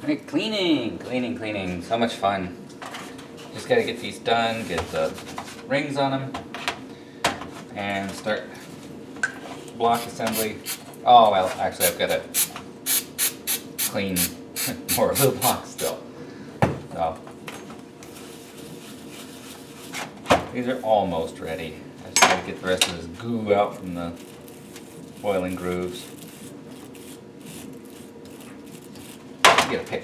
Right, cleaning, so much fun. Just gotta get these done, get the rings on them, and start block assembly. Oh, well, actually I've gotta clean more of the blocks still. So, these are almost ready. I just gotta get the rest of this goo out from the oiling grooves. Get a pick.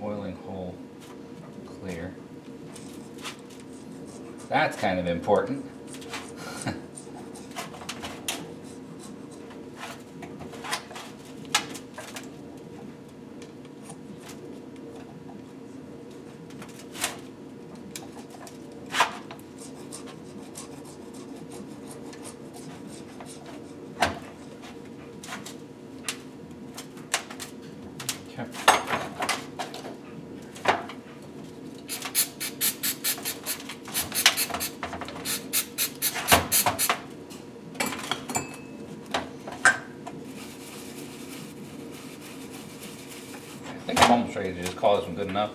Oiling hole clear. That's kind of important. Okay. I think I'm almost ready to just call this one good enough.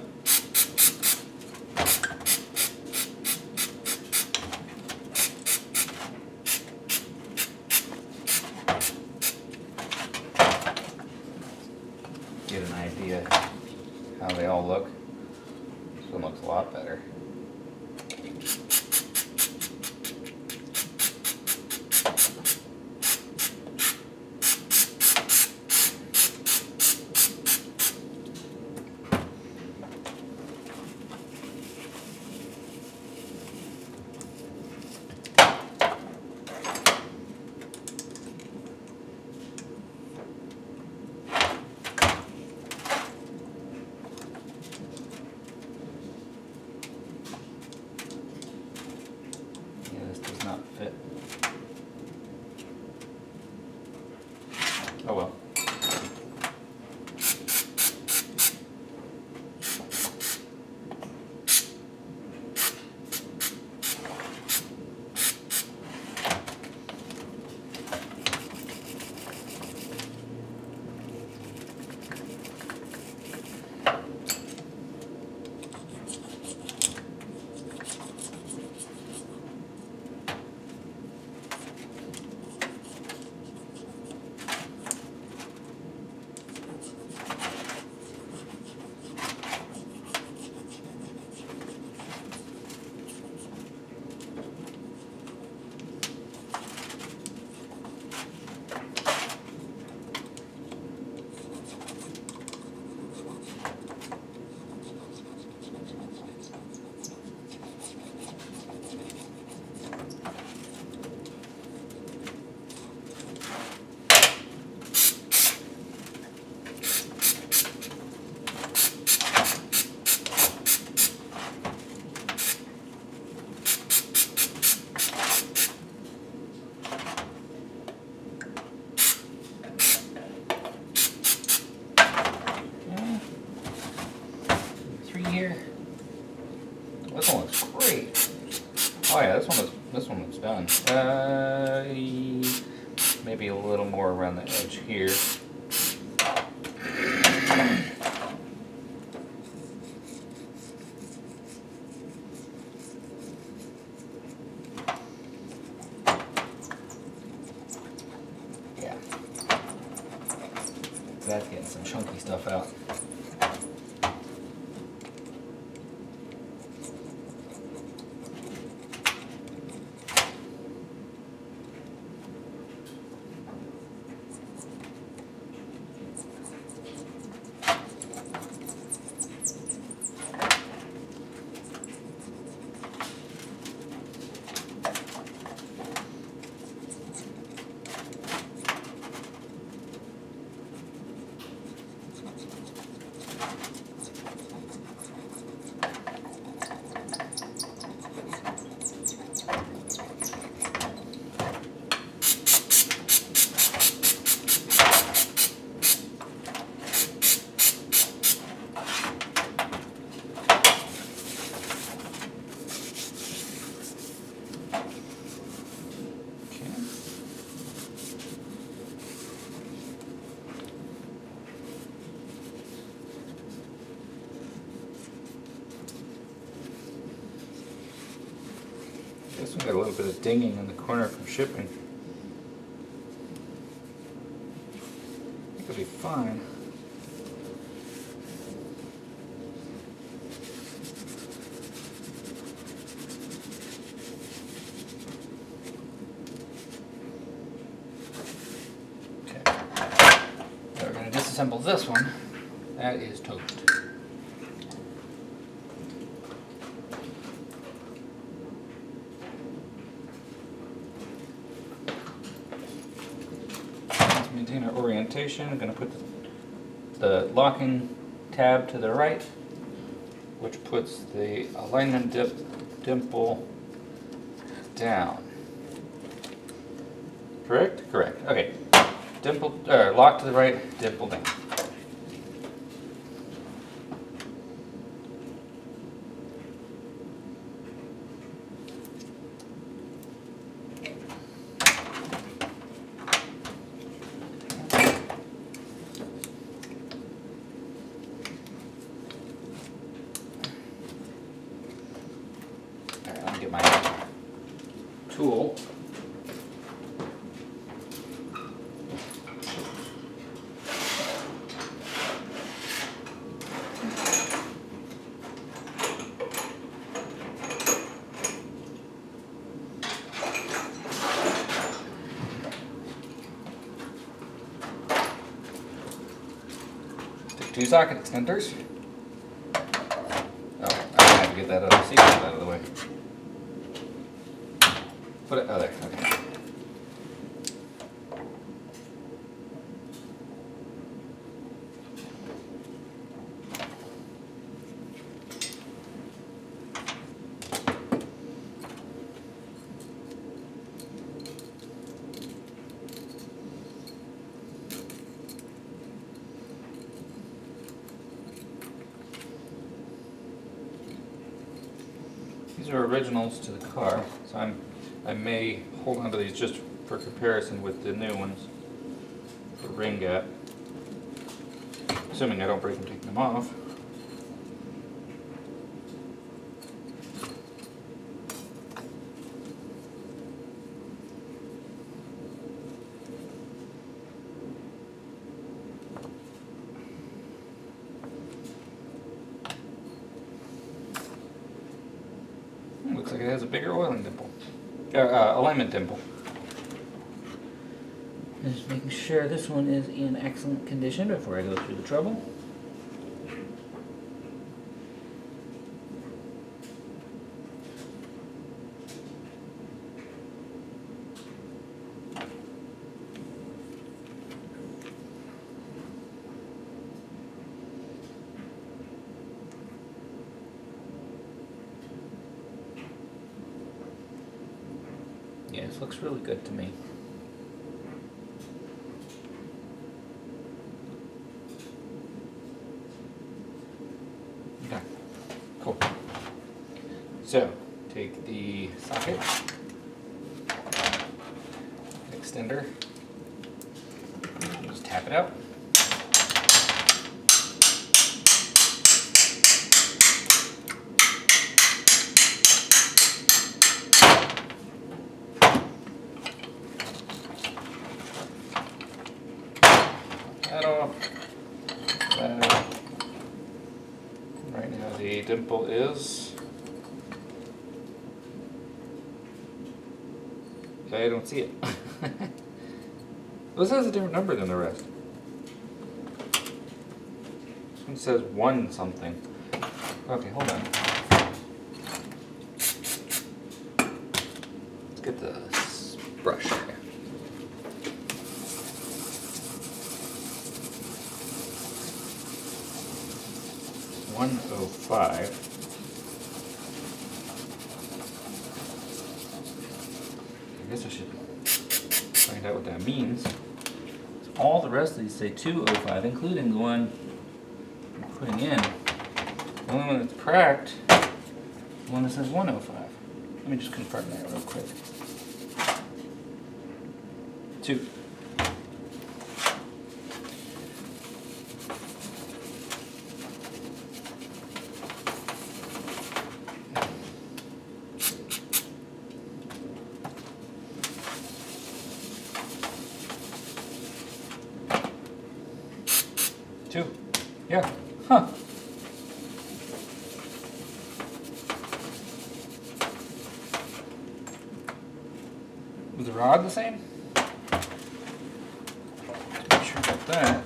Get an idea how they all look. This one looks a lot better. Not fit. Oh well. Here. This one looks great. Oh yeah, this one looks done. Maybe a little more around the edge here. Yeah. That's getting some chunky stuff out. This one got a little bit of dinging in the corner from shipping. I think it'll be fine. Disassemble this one. That is toast. Let's maintain our orientation. I'm going to put the locking tab to the right, which puts the alignment dimple down. Correct? Correct. Okay. Dimple, lock to the right, dimple down. Alright, let me get my tool. Two socket extenders. Oh, I have to get that other seat out of the way. Put it, oh there, okay. These are originals to the car, so I may hold on to these just for comparison with the new ones for ring gap, assuming I don't break them taking them off. Looks like it has a bigger oiling dimple, alignment dimple. Just making sure this one is in excellent condition before I go through the trouble. Yeah, this looks really good to me. Okay, cool. So, take the socket, extender, just tap it out. That off. That off. Right now the dimple is, I don't see it. This has a different number than the rest. This one says 1 something. Okay, hold on. Let's get the brush here. 105. I guess I should find out what that means. So all the rest of these say 205, including the one I'm putting in. The only one that's cracked, the one that says 105. Let me just confirm that real quick. 2. Huh. Was the rod the same? Not sure about that.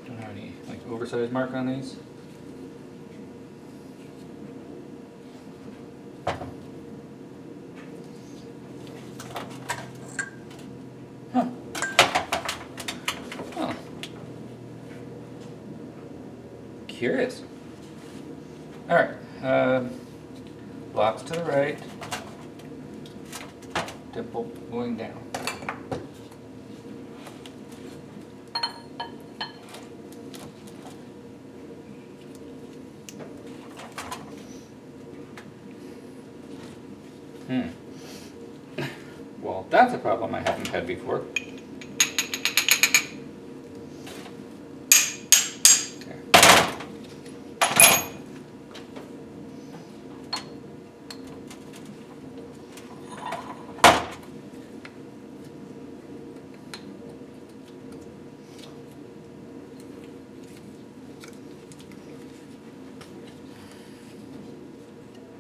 Don't have any like oversized mark on these. Huh. Oh. Curious. Alright, blocks to the right, dimple going down. Well, that's a problem I haven't had before.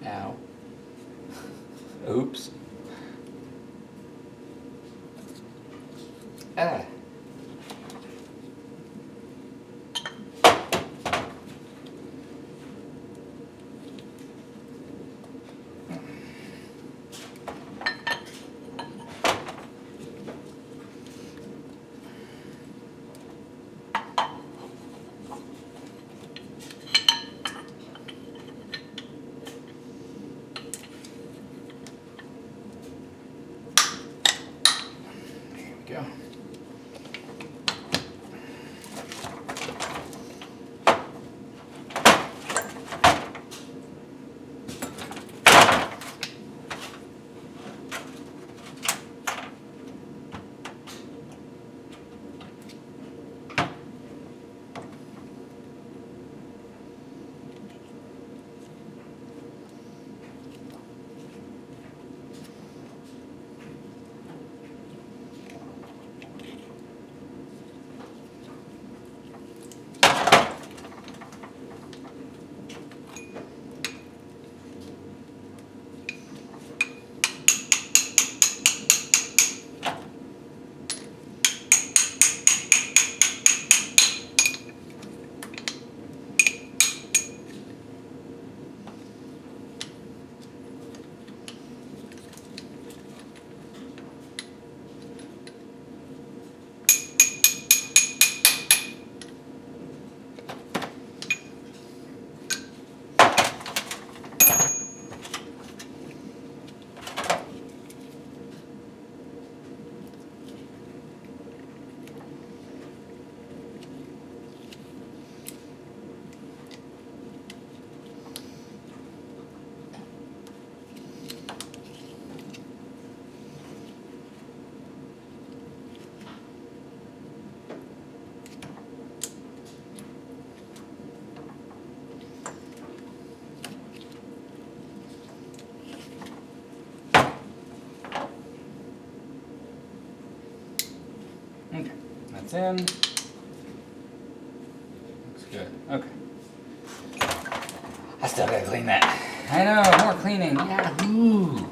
Ow. Oops. Ah. Go. Okay, that's in. Looks good. Okay. I still gotta clean that. I know, more cleaning. Yahoo!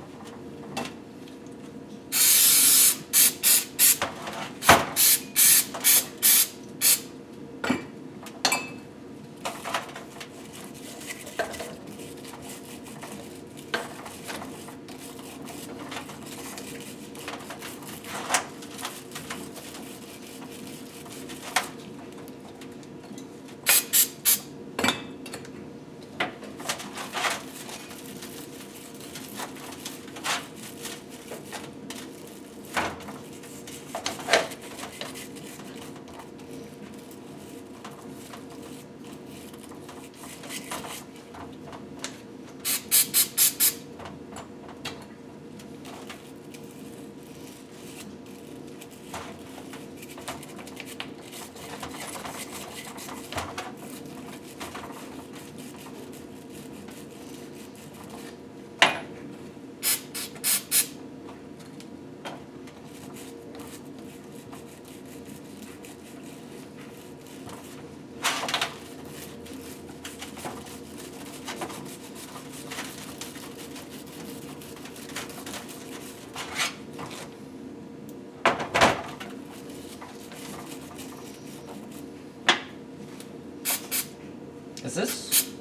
Is this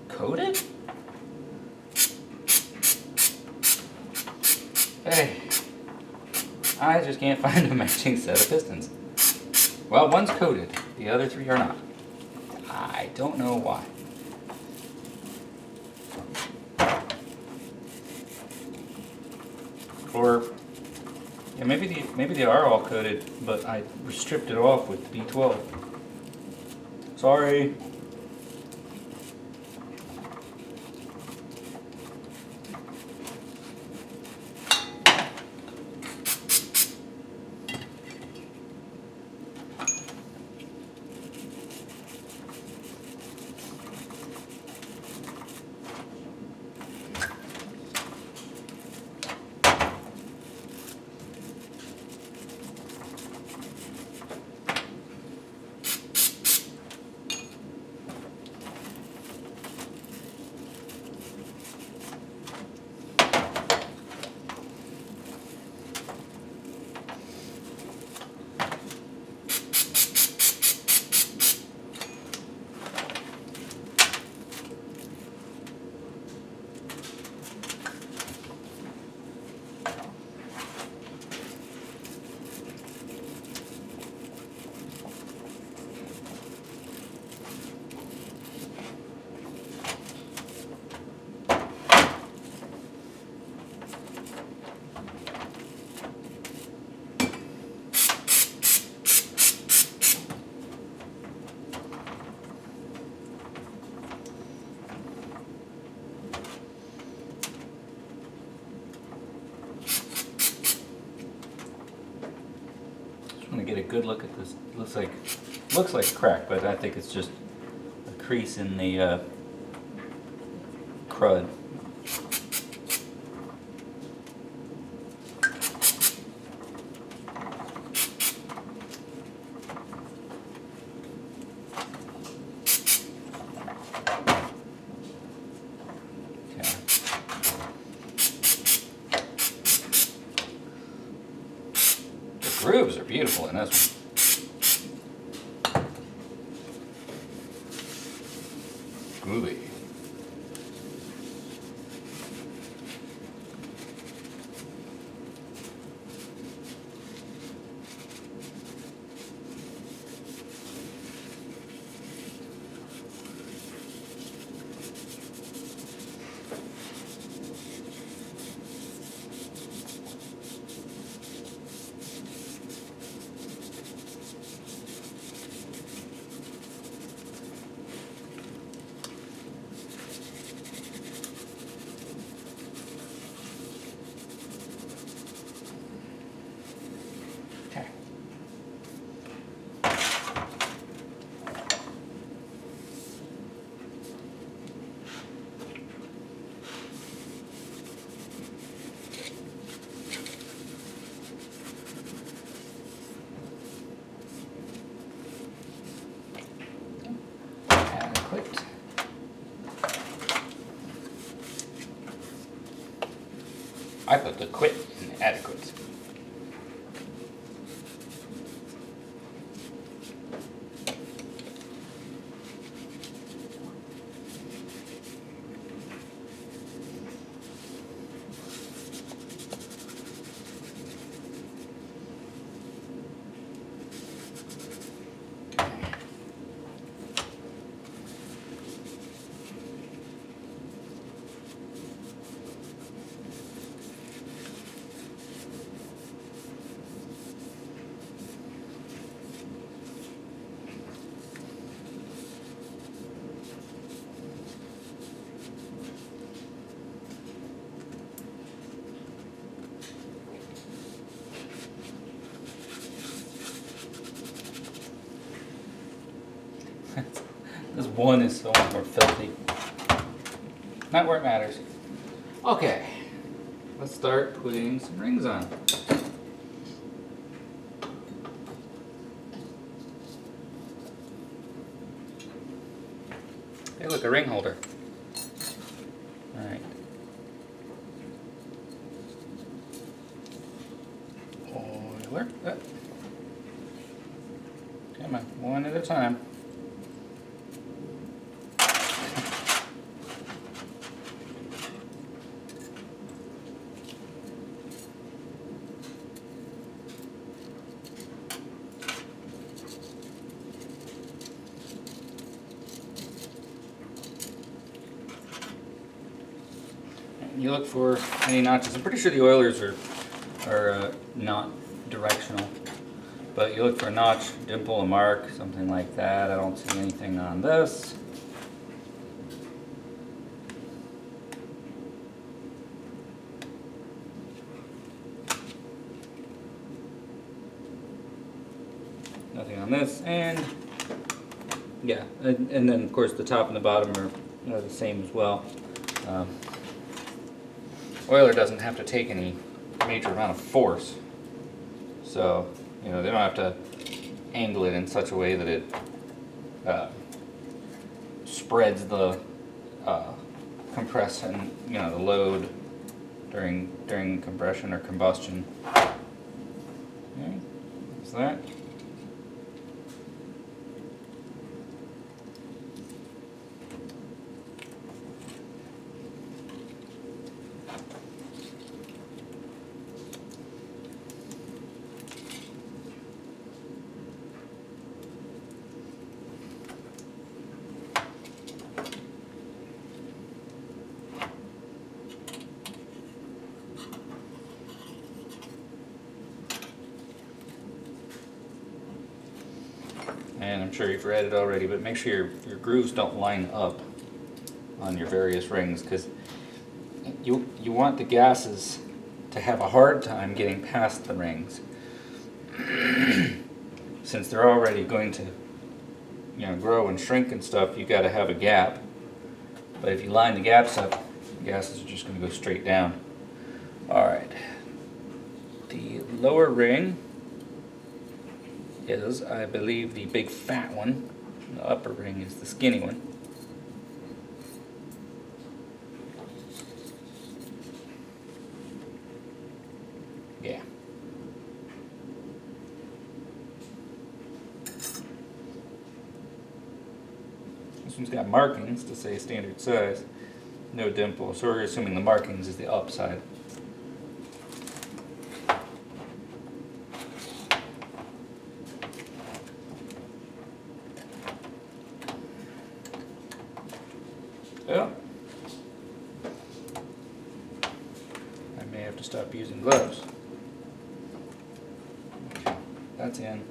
coated? Hey, I just can't find a matching set of pistons. Well, one's coated, the other three are not. I don't know why. Or yeah, maybe they are all coated, but I stripped it off with B12. Sorry. I'm gonna get a good look at this. Looks like a crack, but I think it's just a crease in the crud. Grooves are beautiful in this one. Groovy. Adequate. I put the quit in adequate. This one is so much more filthy. Not where it matters. Okay, let's start putting some rings on. Hey, look, a ring holder. All right. Oiler. Come on, one at a time. you look for any notches. I'm pretty sure the oilers are not directional, but you look for a notch, dimple, a mark, something like that. I don't see anything on this. Nothing on this, and yeah, and then of course the top and the bottom are the same as well. Oiler doesn't have to take any major amount of force, so you know they don't have to angle it in such a way that it spreads the compression, you know, the load during compression or combustion. Okay, that's that. And I'm sure you've read it already, but make sure your grooves don't line up on your various rings, because you want the gases to have a hard time getting past the rings. Since they're already going to, you know, grow and shrink and stuff, you got to have a gap. But if you line the gaps up, the gases are just going to go straight down. All right. The lower ring is, I believe, the big fat one. The upper ring is the skinny one. Yeah. This one's got markings to say standard size. No dimple, so we're assuming the markings is the up side. Yeah. I may have to stop using gloves. Okay, that's in.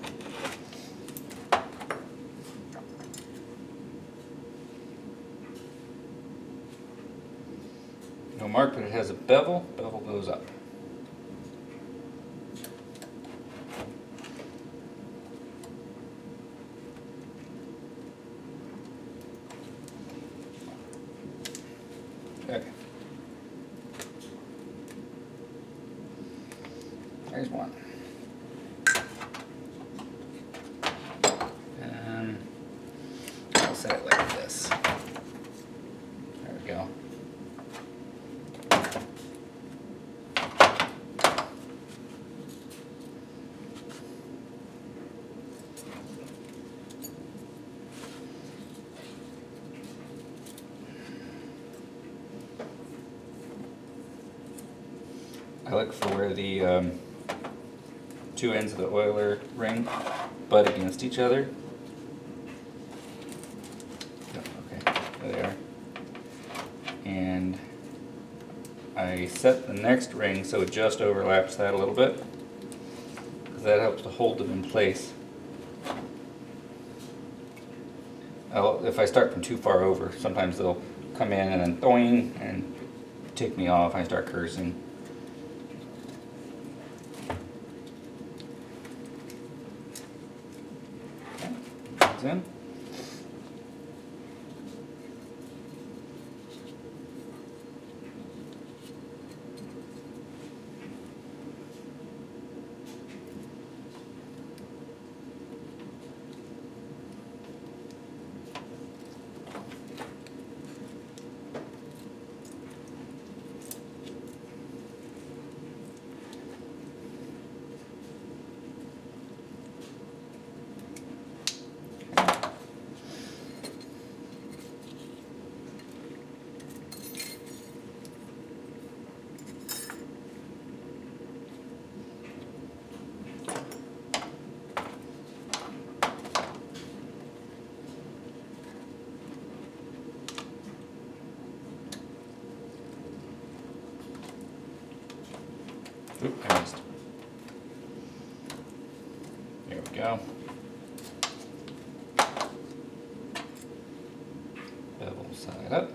No mark, but it has a bevel. Bevel goes up. Okay. There's one. And I'll set it like this. There we go. I look for where the two ends of the oiler ring butt against each other. Okay, there they are. And I set the next ring so it just overlaps that a little bit, because that helps to hold them in place. If I start from too far over, sometimes they'll come in and then doing and take me off. I start cursing. In. we go. Bevel side up.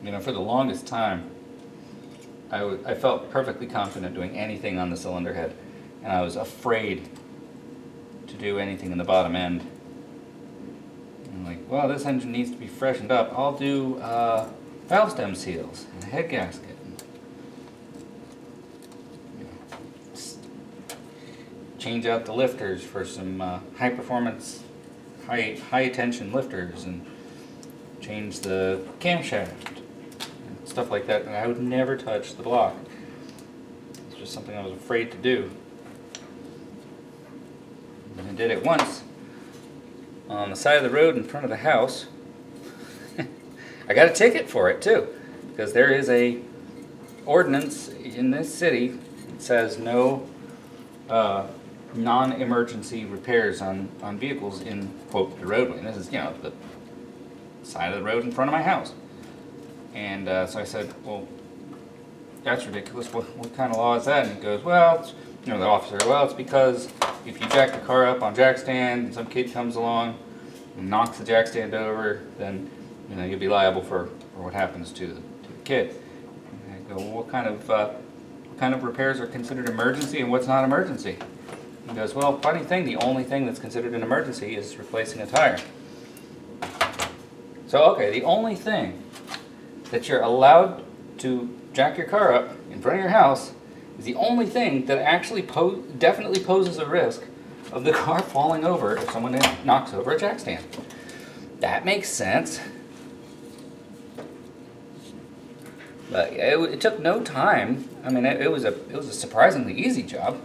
You know, for the longest time, I felt perfectly confident doing anything on the cylinder head, and I was afraid to do anything in the bottom end. I'm like, well, this engine needs to be freshened up. I'll do valve stem seals and a head gasket. Change out the lifters for some high performance, high tension lifters, and change the camshaft. Stuff like that, and I would never touch the block. It's just something I was afraid to do. And I did it once on the side of the road in front of the house. I got a ticket for it too, because there is a ordinance in this city that says no non-emergency repairs on vehicles in, quote, the roadway. And this is, you know, the side of the road in front of my house. And so I said, well, that's ridiculous. What kind of law is that? And he goes, well, it's, you know, the officer, well, it's because if you jack the car up on jack stand and some kid comes along and knocks the jack stand over, then, you know, you'll be liable for what happens to the kid. And I go, well, what kind of repairs are considered emergency and what's not emergency? He goes, well, funny thing, the only thing that's considered an emergency is replacing a tire. So, okay, the only thing that you're allowed to jack your car up in front of your house is the only thing that actually definitely poses a risk of the car falling over if someone knocks over a jack stand. That makes sense. But it took no time. I mean, it was a surprisingly easy job.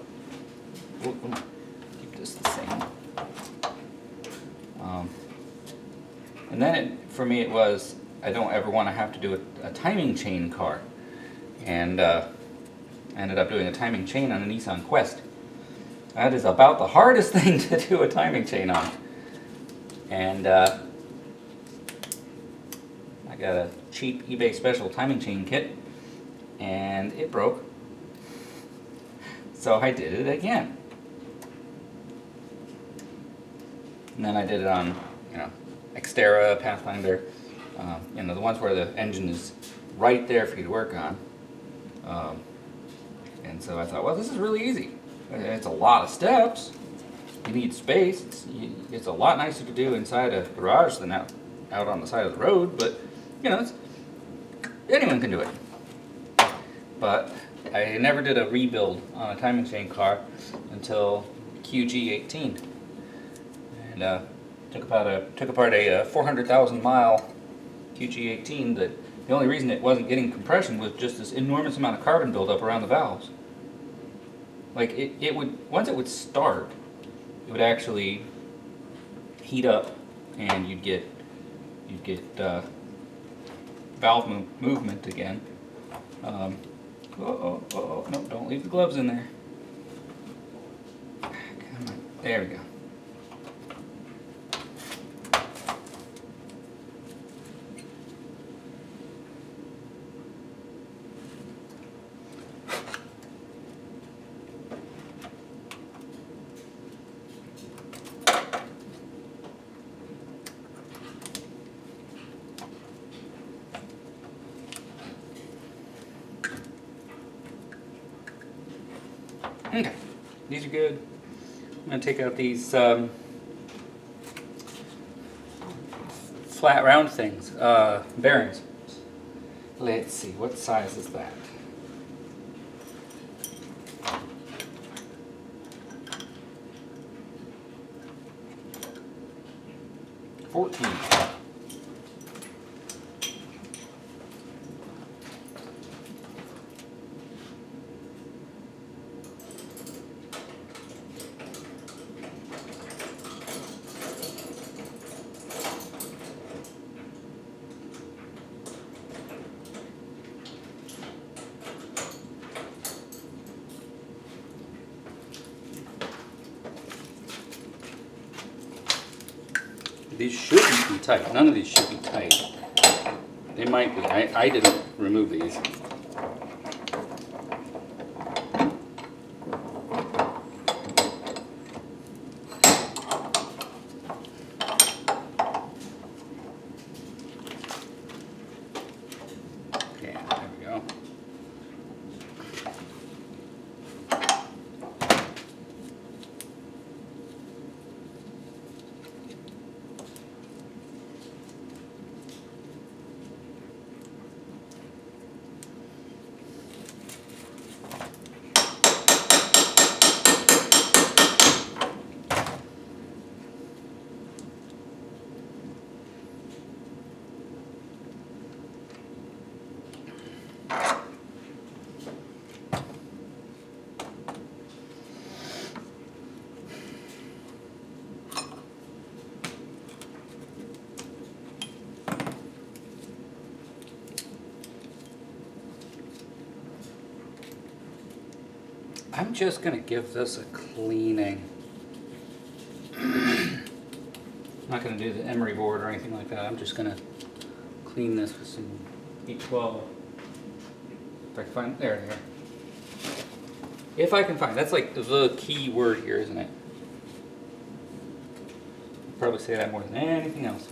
We'll keep this the same. And then for me it was, I don't ever want to have to do a timing chain car. And I ended up doing a timing chain on a Nissan Quest. That is about the hardest thing to do a timing chain on. And I got a cheap eBay special timing chain kit, and it broke. So I did it again. And then I did it on, you know, Xterra, Pathfinder, you know, the ones where the engine is right there for you to work on. And so I thought, well, this is really easy. It's a lot of steps. You need space. It's a lot nicer to do inside a garage than out on the side of the road, but, you know, anyone can do it. But I never did a rebuild on a timing chain car until QG18. And took apart a 400,000 mile QG18 that the only reason it wasn't getting compression was just this enormous amount of carbon buildup around the valves. Like it would, once it would start, it would actually heat up, and you'd get valve movement again. No, don't leave the gloves in there. Come on, there we go. Okay, these are good. I'm going to take out these flat round things, bearings. Let's see, what size is that? 14. these shouldn't be tight. None of these should be tight. They might be. I didn't remove these. Okay, there we go. I'm just going to give this a cleaning. I'm not going to do the emery board or anything like that. I'm just going to clean this with some E12. If I can find, there. If I can find, that's like the key word here, isn't it? I'll probably say that more than anything else.